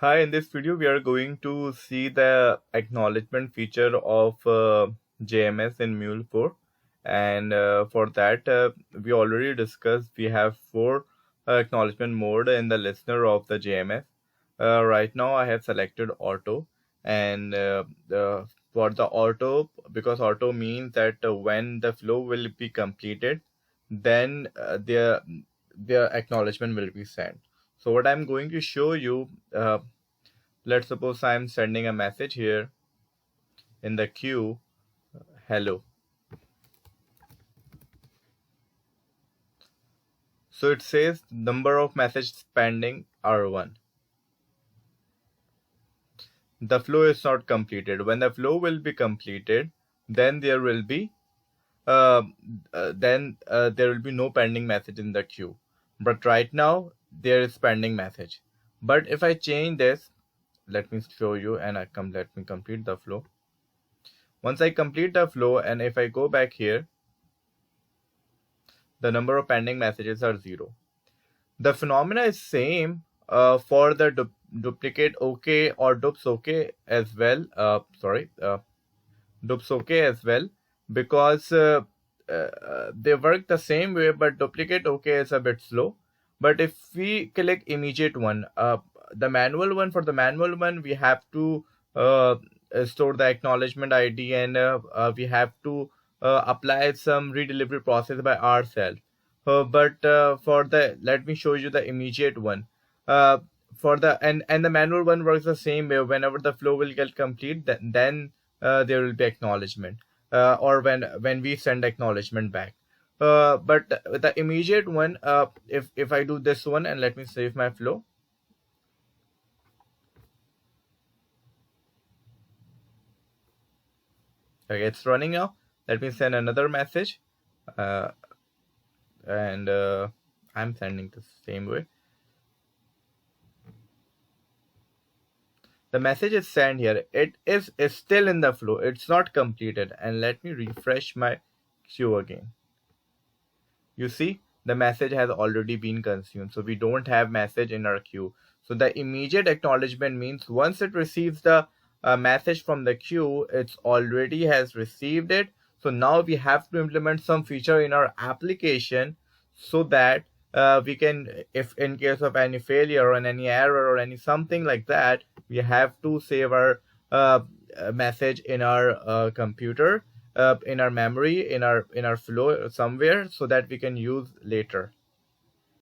Hi, in this video we are going to see the acknowledgement feature of JMS in Mule 4, and for that we already discussed we have four acknowledgement mode in the listener of the JMS. Right now I have selected auto, and for the auto, because auto means that when the flow will be completed, then their acknowledgement will be sent. So what I'm going to show you, let's suppose I'm sending a message here in the queue, hello. So it says number of messages pending are 1. The flow is not completed. When the flow will be completed, then there will be uh, there will be no pending message in the queue. But right now there is pending message. But if I change this, let me show you, and let me complete the flow. Once I complete the flow, and if I go back here, the number of pending messages are 0. The phenomena is same for the duplicate OK or dupes OK as well. Dupes OK as well, because they work the same way, but duplicate OK is a bit slow. But if we click immediate one, the manual one, for the manual one, we have to store the acknowledgement ID, and we have to apply some redelivery process by ourselves. But for the, let me show you the immediate one. For the and the manual one works the same way. Whenever the flow will get complete, then there will be acknowledgement, or when we send acknowledgement back. But the immediate one, if I do this one, and let me save my flow. Okay, it's running now. Let me send another message, and I'm sending the same way. The message is sent here. It is still in the flow. It's not completed. And let me refresh my queue again. You see, the message has already been consumed. So we don't have message in our queue. So the immediate acknowledgement means once it receives the message from the queue, it's already has received it. So now we have to implement some feature in our application so that we can, if in case of any failure or any error or any something like that, we have to save our message in our computer, in our memory, in our flow somewhere, so that we can use later.